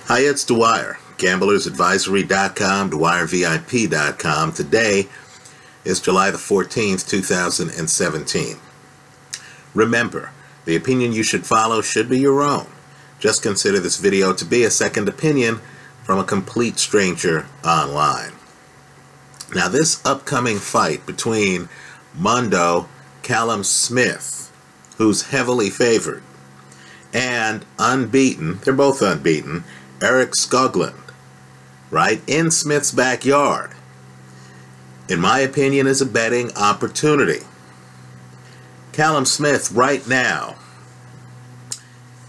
Hi, it's Dwyer, gamblersadvisory.com, dwyervip.com. Today is July the 14th, 2017. Remember, the opinion you should follow should be your own. Just consider this video to be a second opinion from a complete stranger online. Now, this upcoming fight between Callum Smith, who's heavily favored, and unbeaten, they're both unbeaten, Erik Skoglund, right, in Smith's backyard, in my opinion, is a betting opportunity. Callum Smith right now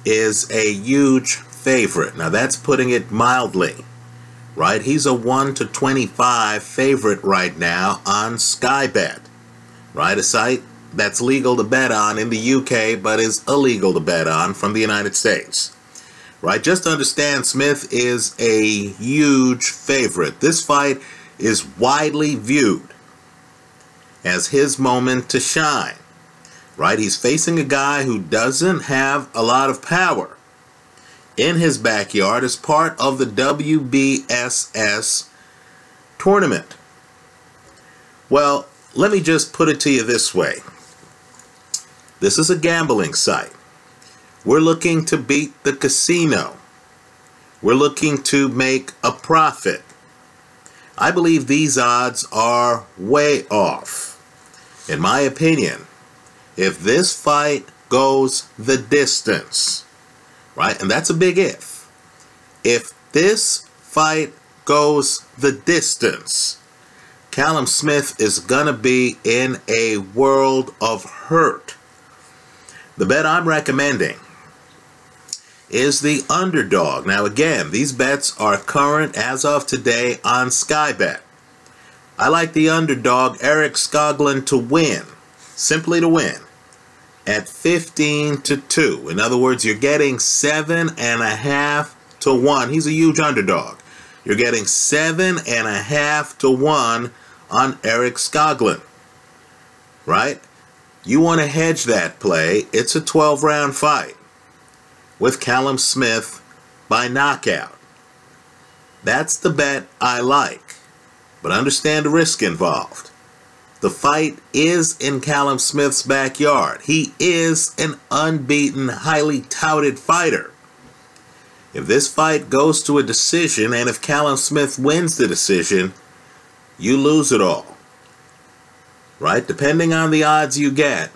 is a huge favorite. Now that's putting it mildly, right? He's a 1-25 favorite right now on Sky Bet, right? A site that's legal to bet on in the UK but is illegal to bet on from the United States. Right, just understand Smith is a huge favorite. This fight is widely viewed as his moment to shine. Right, he's facing a guy who doesn't have a lot of power in his backyard as part of the WBSS tournament. Well, let me just put it to you this way. This is a gambling site. We're looking to beat the casino. We're looking to make a profit. I believe these odds are way off. In my opinion, if this fight goes the distance, right, and that's a big if this fight goes the distance, Callum Smith is going to be in a world of hurt. The bet I'm recommending is the underdog. Now again, these bets are current as of today on Sky Bet. I like the underdog Erik Skoglund to win, simply to win, at 15-2. In other words, you're getting 7.5 to 1. He's a huge underdog. You're getting 7.5 to 1 on Erik Skoglund, right? You want to hedge that play. It's a 12-round fight with Callum Smith by knockout. That's the bet I like, but understand the risk involved. The fight is in Callum Smith's backyard. He is an unbeaten, highly touted fighter. If this fight goes to a decision, and if Callum Smith wins the decision, you lose it all. Right? Depending on the odds you get,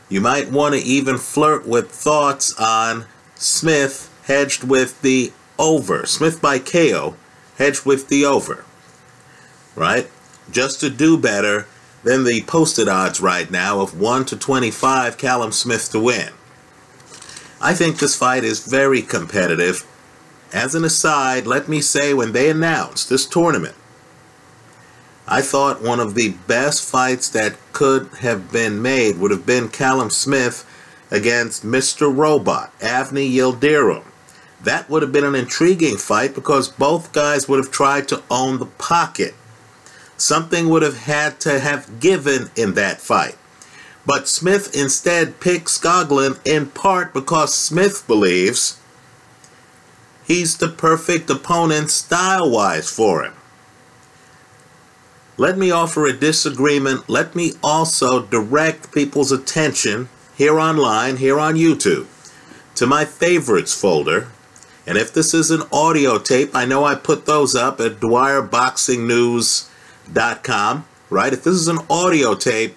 you might want to even flirt with thoughts on Smith hedged with the over. Smith by KO hedged with the over. Right? Just to do better than the posted odds right now of 1-25 Callum Smith to win. I think this fight is very competitive. As an aside, let me say, when they announced this tournament, I thought one of the best fights that could have been made would have been Callum Smith against Mr. Robot, Avni Yildirim. That would have been an intriguing fight because both guys would have tried to own the pocket. Something would have had to have given in that fight. But Smith instead picked Skoglund in part because Smith believes he's the perfect opponent style-wise for him. Let me offer a disagreement. Let me also direct people's attention here online, here on YouTube, to my favorites folder. And if this is an audio tape, I know I put those up at dwyerboxingnews.com, right? If this is an audio tape,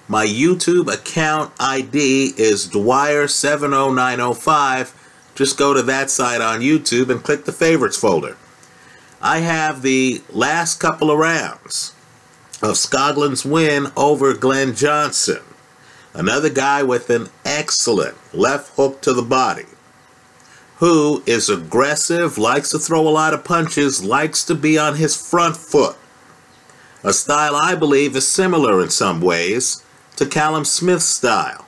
my YouTube account ID is Dwyer70905. Just go to that site on YouTube and click the favorites folder. I have the last couple of rounds of Skoglund's win over Glenn Johnson, another guy with an excellent left hook to the body, who is aggressive, likes to throw a lot of punches, likes to be on his front foot. A style I believe is similar in some ways to Callum Smith's style.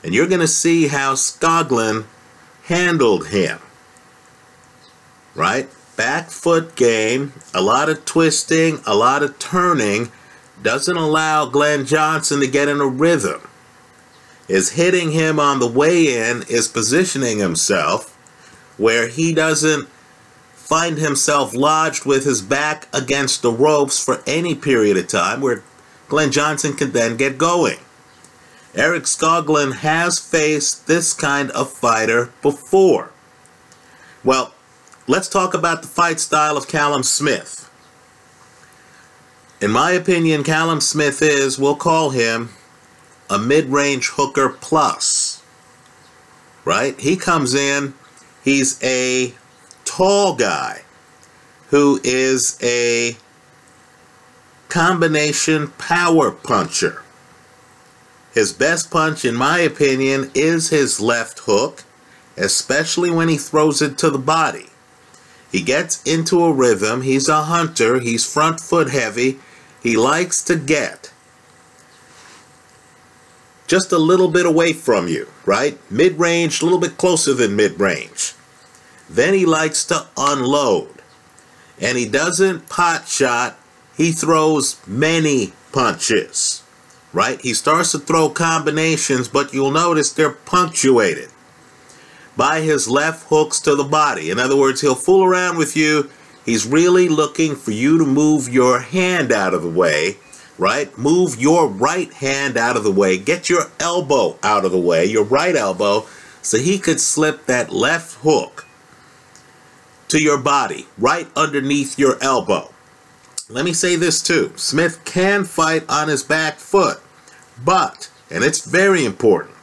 And you're going to see how Skoglund handled him. Right? Back foot game, a lot of twisting, a lot of turning, doesn't allow Glenn Johnson to get in a rhythm. Is hitting him on the way in, is positioning himself where he doesn't find himself lodged with his back against the ropes for any period of time where Glenn Johnson can then get going. Erik Skoglund has faced this kind of fighter before. Well, let's talk about the fight style of Callum Smith. In my opinion, Callum Smith is, we'll call him, a mid-range hooker plus. Right? He comes in, he's a tall guy who is a combination power puncher. His best punch, in my opinion, is his left hook, especially when he throws it to the body. He gets into a rhythm. He's a hunter. He's front foot heavy. He likes to get just a little bit away from you, right? Mid-range, a little bit closer than mid-range. Then he likes to unload. And he doesn't pot shot. He throws many punches, right? He starts to throw combinations, but you'll notice they're punctuated by his left hooks to the body. In other words, he'll fool around with you. He's really looking for you to move your hand out of the way, right? Move your right hand out of the way. Get your elbow out of the way, your right elbow, so he could slip that left hook to your body, right underneath your elbow. Let me say this too. Smith can fight on his back foot, but, and it's very important,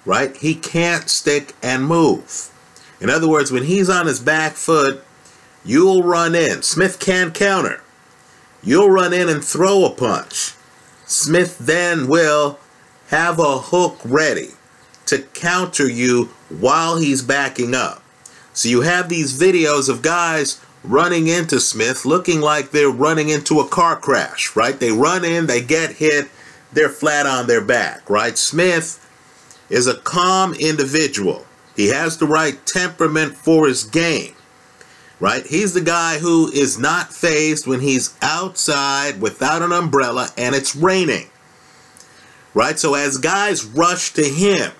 right? He can't stick and move. In other words, when he's on his back foot, you'll run in. Smith can counter. You'll run in and throw a punch. Smith then will have a hook ready to counter you while he's backing up. So you have these videos of guys running into Smith looking like they're running into a car crash, right? They run in, they get hit, they're flat on their back, right? Smith is a calm individual. He has the right temperament for his game, right? He's the guy who is not fazed when he's outside without an umbrella and it's raining, right? So as guys rush to him,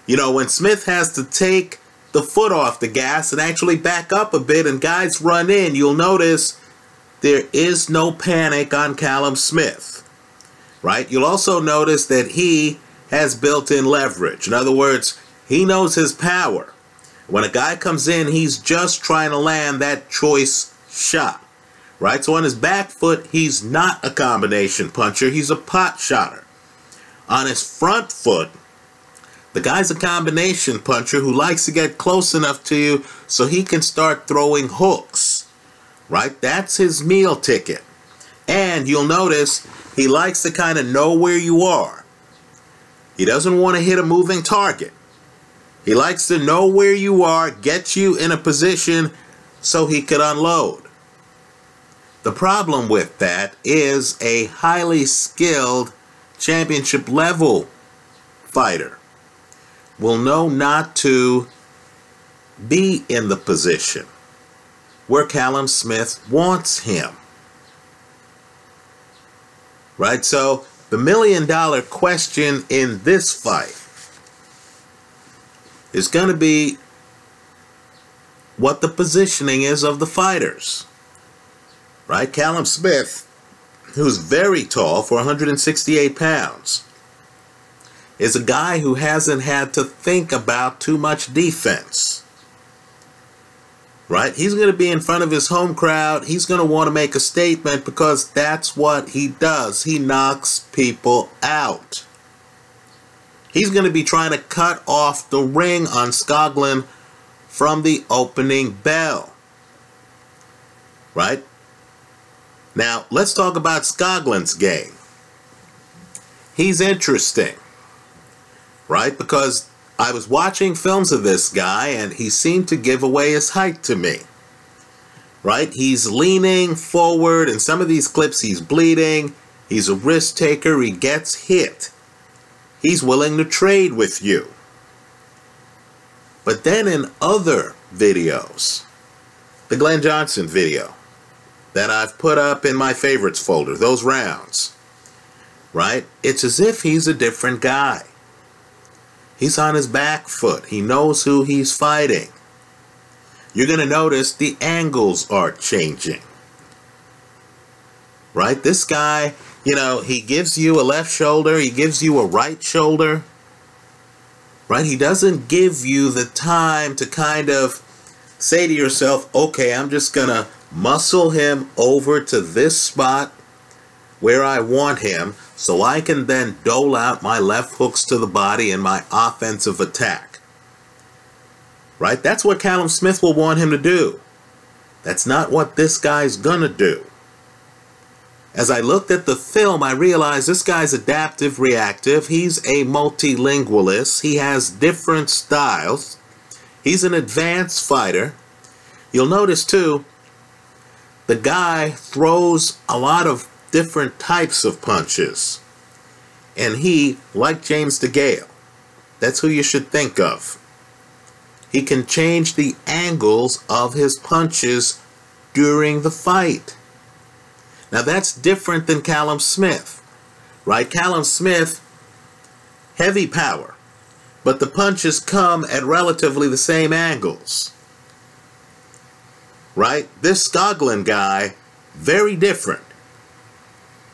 you know, when Smith has to take the foot off the gas and actually back up a bit and guys run in, you'll notice there is no panic on Callum Smith, right? You'll also notice that he has built-in leverage. In other words, he knows his power. When a guy comes in, he's just trying to land that choice shot, right? So on his back foot, he's not a combination puncher. He's a pot shotter. On his front foot, the guy's a combination puncher who likes to get close enough to you so he can start throwing hooks, right? That's his meal ticket. And you'll notice he likes to kind of know where you are. He doesn't want to hit a moving target. He likes to know where you are, get you in a position so he could unload. The problem with that is a highly skilled championship level fighter will know not to be in the position where Callum Smith wants him. Right? So the million-dollar question in this fight is going to be what the positioning is of the fighters. Right? Callum Smith, who's very tall for 168 pounds, is a guy who hasn't had to think about too much defense. Right? He's going to be in front of his home crowd. He's going to want to make a statement because that's what he does. He knocks people out. He's going to be trying to cut off the ring on Skoglund from the opening bell. Right? Now, let's talk about Skoglund's game. He's interesting. Right? Because I was watching films of this guy and he seemed to give away his height to me. Right? He's leaning forward. In some of these clips he's bleeding. He's a risk taker. He gets hit. He's willing to trade with you. But then in other videos, the Glenn Johnson video that I've put up in my favorites folder, those rounds, right? It's as if he's a different guy. He's on his back foot. He knows who he's fighting. you're going to notice the angles are changing. Right? This guy, you know, he gives you a left shoulder, he gives you a right shoulder. Right? He doesn't give you the time to kind of say to yourself, okay, I'm just going to muscle him over to this spot where I want him so I can then dole out my left hooks to the body in my offensive attack. Right? That's what Callum Smith will want him to do. That's not what this guy's gonna do. As I looked at the film, I realized this guy's adaptive reactive. He's a multilingualist. He has different styles. He's an advanced fighter. You'll notice too, the guy throws a lot of different types of punches. And he, like James DeGale, that's who you should think of. He can change the angles of his punches during the fight. Now that's different than Callum Smith, right? Callum Smith, heavy power, but the punches come at relatively the same angles. Right? This Skoglund guy, very different.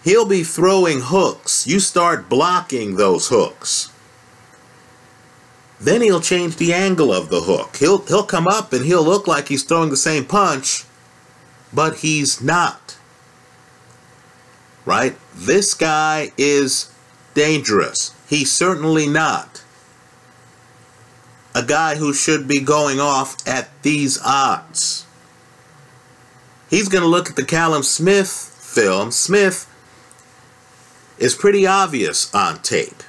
He'll be throwing hooks. You start blocking those hooks. Then he'll change the angle of the hook. He'll come up and he'll look like he's throwing the same punch, but he's not. Right? This guy is dangerous. He's certainly not a guy who should be going off at these odds. He's going to look at the Callum Smith film. Smith is pretty obvious on tape.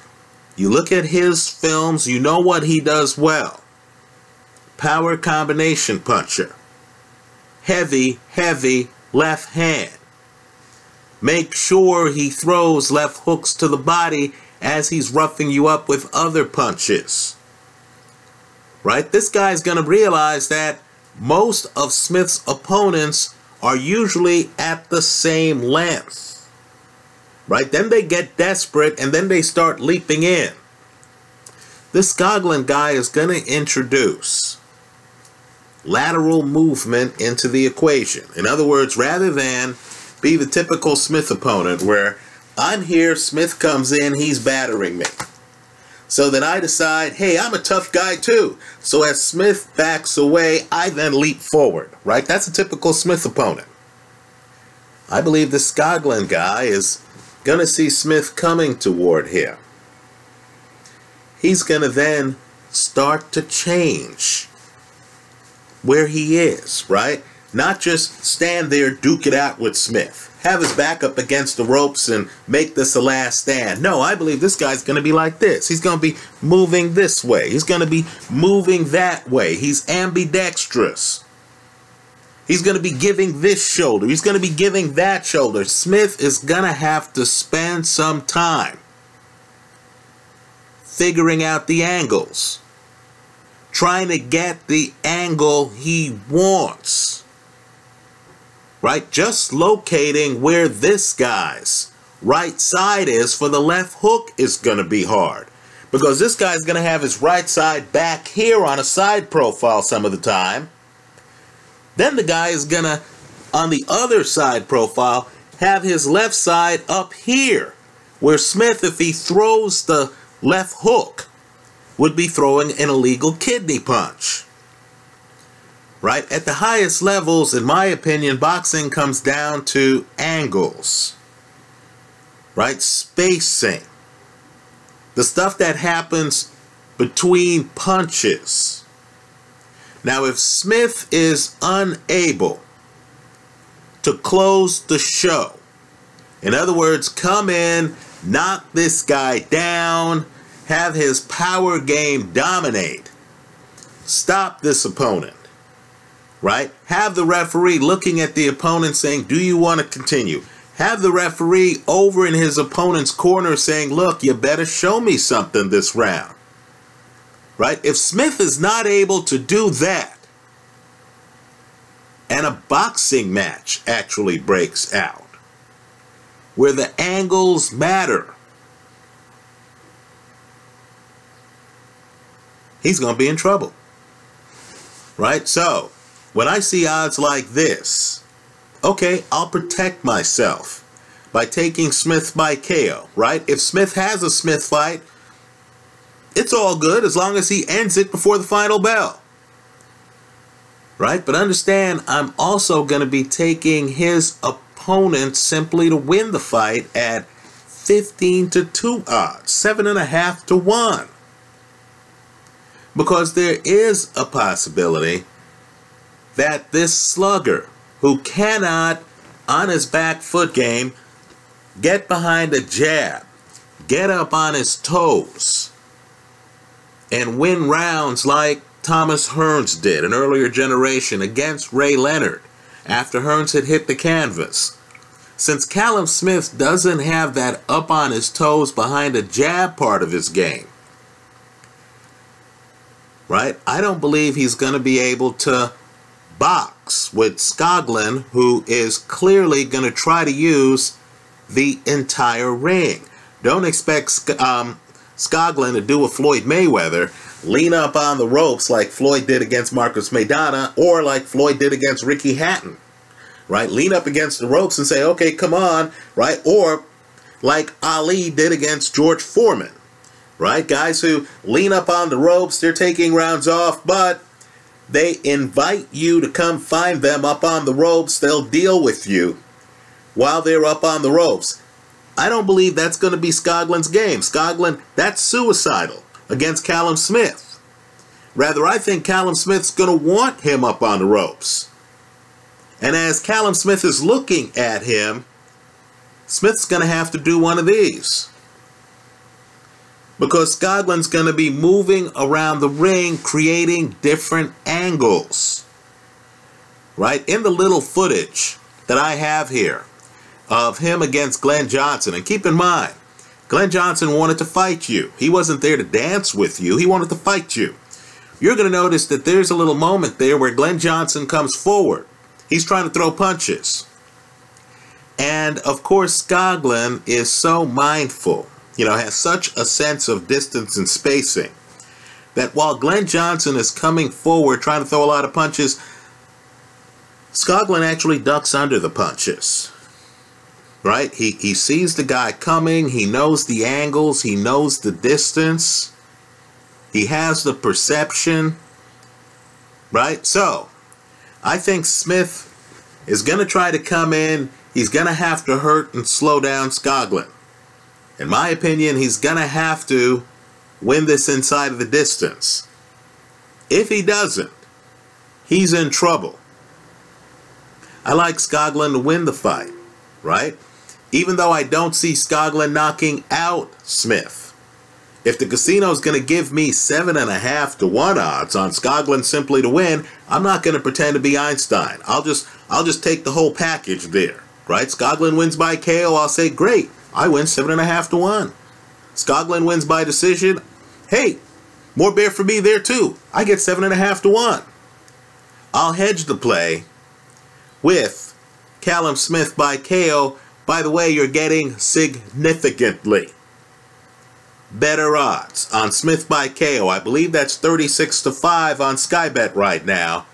You look at his films, you know what he does well. Power combination puncher. Heavy, heavy left hand. Make sure he throws left hooks to the body as he's roughing you up with other punches. Right? This guy's going to realize that most of Smith's opponents are usually at the same length. Right? Then they get desperate and then they start leaping in. This Skoglund guy is going to introduce lateral movement into the equation. In other words, rather than be the typical Smith opponent where I'm here, Smith comes in, he's battering me. So then I decide, hey, I'm a tough guy too. So as Smith backs away, I then leap forward. Right? That's a typical Smith opponent. I believe the Skoglund guy is going to see Smith coming toward him. He's going to then start to change where he is, right? Not just stand there, duke it out with Smith. Have his back up against the ropes and make this a last stand. No, I believe this guy's going to be like this. He's going to be moving this way. He's going to be moving that way. He's ambidextrous. He's going to be giving this shoulder. He's going to be giving that shoulder. Smith is going to have to spend some time figuring out the angles. Trying to get the angle he wants. Right? Just locating where this guy's right side is for the left hook is going to be hard. Because this guy's going to have his right side back here on a side profile some of the time. Then the guy is going to, on the other side profile, have his left side up here. Where Smith, if he throws the left hook, would be throwing an illegal kidney punch. Right? At the highest levels, in my opinion, boxing comes down to angles. Right? Spacing. The stuff that happens between punches. Now, if Smith is unable to close the show, in other words, come in, knock this guy down, have his power game dominate, stop this opponent, right? Have the referee looking at the opponent saying, do you want to continue? Have the referee over in his opponent's corner saying, look, you better show me something this round. Right? If Smith is not able to do that, and a boxing match actually breaks out, where the angles matter, he's going to be in trouble. Right? So, when I see odds like this, okay, I'll protect myself by taking Smith by KO, right? If Smith has a Smith fight, it's all good as long as he ends it before the final bell, right? But understand, I'm also going to be taking his opponent simply to win the fight at 15-2 odds, 7.5-1. Because there is a possibility that this slugger, who cannot, on his back foot game, get behind a jab, get up on his toes, and win rounds like Thomas Hearns did an earlier generation against Ray Leonard after Hearns had hit the canvas. Since Callum Smith doesn't have that up on his toes behind a jab part of his game, right, I don't believe he's going to be able to box with Skoglund, who is clearly going to try to use the entire ring. Don't expect Skoglund to do a Floyd Mayweather, lean up on the ropes like Floyd did against Marcos Maidana or like Floyd did against Ricky Hatton, right? Lean up against the ropes and say, okay, come on, right? Or like Ali did against George Foreman, right? Guys who lean up on the ropes, they're taking rounds off, but they invite you to come find them up on the ropes. They'll deal with you while they're up on the ropes. I don't believe that's going to be Skoglund's game. Skoglund, that's suicidal against Callum Smith. Rather, I think Callum Smith's going to want him up on the ropes. And as Callum Smith is looking at him, Smith's going to have to do one of these. Because Skoglund's going to be moving around the ring, creating different angles. Right? In the little footage that I have here of him against Glenn Johnson, and keep in mind, Glenn Johnson wanted to fight you. He wasn't there to dance with you. He wanted to fight you. You're going to notice that there's a little moment there where Glenn Johnson comes forward. He's trying to throw punches. And, of course, Skoglund is so mindful, has such a sense of distance and spacing, that while Glenn Johnson is coming forward trying to throw a lot of punches, Skoglund actually ducks under the punches. Right? He sees the guy coming, he knows the angles, he knows the distance, he has the perception, right? So, I think Smith is going to try to come in, he's going to have to hurt and slow down Skoglund. In my opinion, he's going to have to win this inside of the distance. If he doesn't, he's in trouble. I like Skoglund to win the fight, right? Even though I don't see Skoglund knocking out Smith. If the casino is going to give me 7.5-1 odds on Skoglund simply to win, I'm not going to pretend to be Einstein. I'll just take the whole package there, right? Skoglund wins by KO, I'll say, great, I win 7.5-1. Skoglund wins by decision, hey, more bear for me there too. I get 7.5-1. I'll hedge the play with Callum Smith by KO. By the way, you're getting significantly better odds on Smith by KO. I believe that's 36-5 on Skybet right now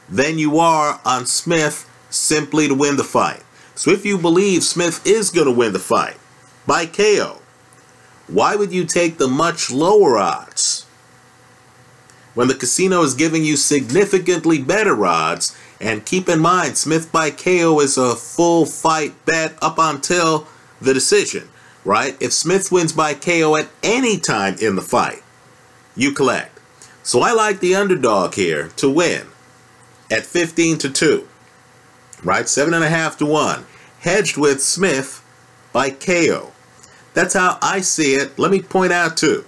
than you are on Smith simply to win the fight. So if you believe Smith is going to win the fight by KO, why would you take the much lower odds when the casino is giving you significantly better odds? And keep in mind, Smith by KO is a full fight bet up until the decision, right? If Smith wins by KO at any time in the fight, you collect. So I like the underdog here to win at 15-2, right? 7.5-1, hedged with Smith by KO. That's how I see it. Let me point out too,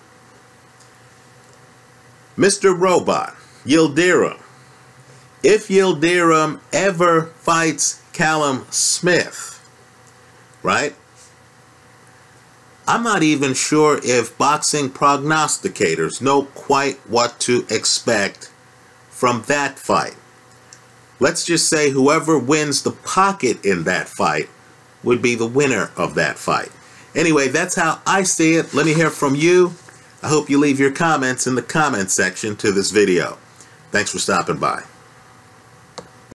Mr. Robot, Yildirim. If Yildirim ever fights Callum Smith, right? I'm not even sure if boxing prognosticators know quite what to expect from that fight. Let's just say whoever wins the pocket in that fight would be the winner of that fight. Anyway, that's how I see it. Let me hear from you. I hope you leave your comments in the comment section to this video. Thanks for stopping by.